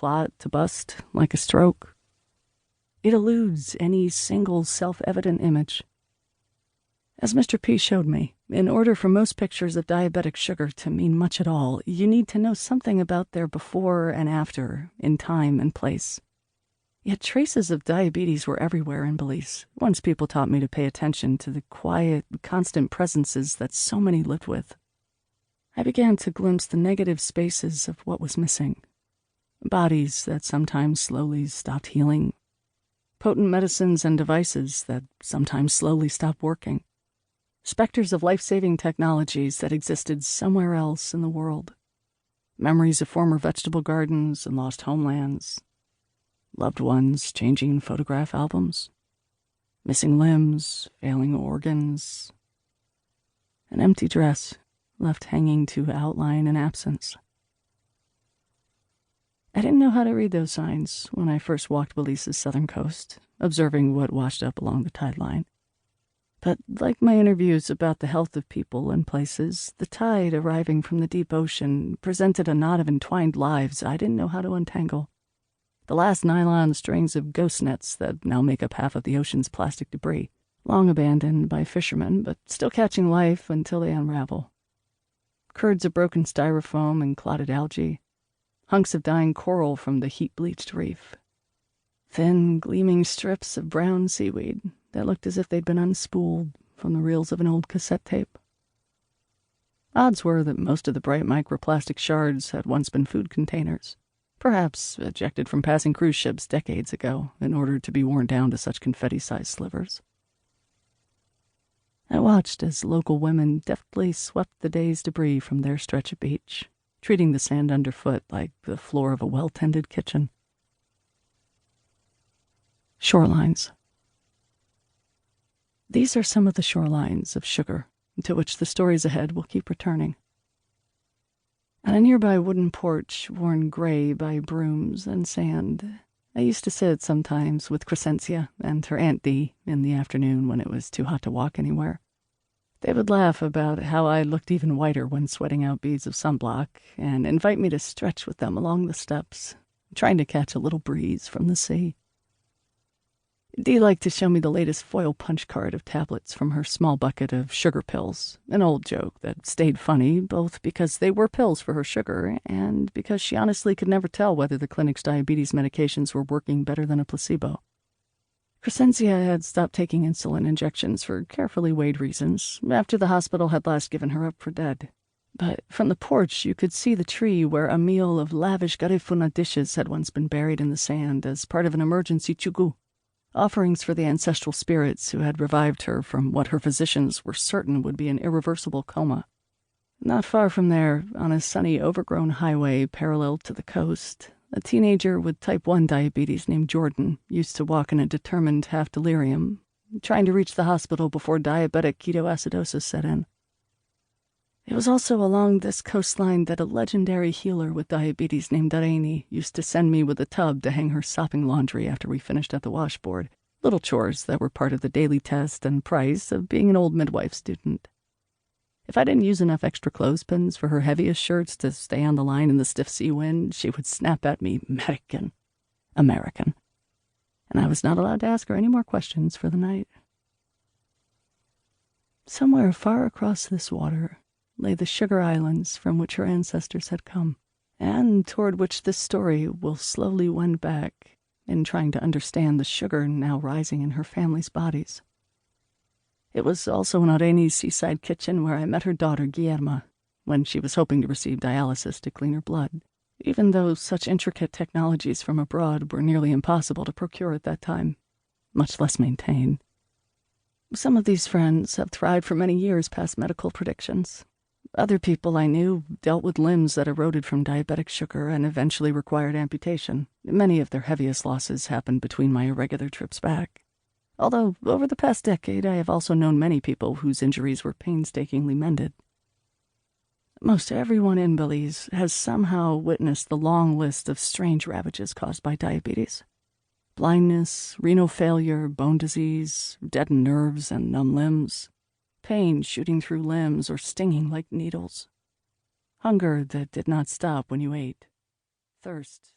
clot to bust like a stroke. It eludes any single self-evident image. As Mr. P showed me, in order for most pictures of diabetic sugar to mean much at all, you need to know something about their before and after, in time and place. Yet traces of diabetes were everywhere in Belize, once people taught me to pay attention to the quiet, constant presences that so many lived with. I began to glimpse the negative spaces of what was missing. Bodies that sometimes slowly stopped healing. Potent medicines and devices that sometimes slowly stopped working. Specters of life-saving technologies that existed somewhere else in the world. Memories of former vegetable gardens and lost homelands. Loved ones changing photograph albums. Missing limbs, failing organs. An empty dress left hanging to outline an absence. I didn't know how to read those signs when I first walked Belize's southern coast, observing what washed up along the tide line. But like my interviews about the health of people and places, the tide arriving from the deep ocean presented a knot of entwined lives I didn't know how to untangle. The last nylon strings of ghost nets that now make up half of the ocean's plastic debris, long abandoned by fishermen, but still catching life until they unravel. Curds of broken styrofoam and clotted algae, hunks of dying coral from the heat-bleached reef, thin, gleaming strips of brown seaweed that looked as if they'd been unspooled from the reels of an old cassette tape. Odds were that most of the bright microplastic shards had once been food containers, perhaps ejected from passing cruise ships decades ago in order to be worn down to such confetti-sized slivers. I watched as local women deftly swept the day's debris from their stretch of beach, treating the sand underfoot like the floor of a well-tended kitchen. Shorelines. These are some of the shorelines of sugar to which the stories ahead will keep returning. On a nearby wooden porch worn gray by brooms and sand, I used to sit sometimes with Crescencia and her Aunt Dee in the afternoon when it was too hot to walk anywhere. They would laugh about how I looked even whiter when sweating out beads of sunblock and invite me to stretch with them along the steps, trying to catch a little breeze from the sea. Dee liked to show me the latest foil punch card of tablets from her small bucket of sugar pills, an old joke that stayed funny both because they were pills for her sugar and because she honestly could never tell whether the clinic's diabetes medications were working better than a placebo. Crescencia had stopped taking insulin injections for carefully weighed reasons after the hospital had last given her up for dead. But from the porch you could see the tree where a meal of lavish garifuna dishes had once been buried in the sand as part of an emergency chugu. Offerings for the ancestral spirits who had revived her from what her physicians were certain would be an irreversible coma. Not far from there, on a sunny, overgrown highway parallel to the coast, a teenager with type 1 diabetes named Jordan used to walk in a determined half-delirium, trying to reach the hospital before diabetic ketoacidosis set in. It was also along this coastline that a legendary healer with diabetes named Dareni used to send me with a tub to hang her sopping laundry after we finished at the washboard, little chores that were part of the daily test and price of being an old midwife student. If I didn't use enough extra clothespins for her heaviest shirts to stay on the line in the stiff sea wind, she would snap at me, American. And I was not allowed to ask her any more questions for the night. Somewhere far across this water lay the sugar islands from which her ancestors had come, and toward which this story will slowly wend back in trying to understand the sugar now rising in her family's bodies. It was also in Areni's seaside kitchen where I met her daughter, Guillerma, when she was hoping to receive dialysis to clean her blood, even though such intricate technologies from abroad were nearly impossible to procure at that time, much less maintain. Some of these friends have thrived for many years past medical predictions. Other people I knew dealt with limbs that eroded from diabetic sugar and eventually required amputation. Many of their heaviest losses happened between my irregular trips back. Although, over the past decade, I have also known many people whose injuries were painstakingly mended. Most everyone in Belize has somehow witnessed the long list of strange ravages caused by diabetes. Blindness, renal failure, bone disease, deadened nerves and numb limbs. Pain shooting through limbs or stinging like needles. Hunger that did not stop when you ate. Thirst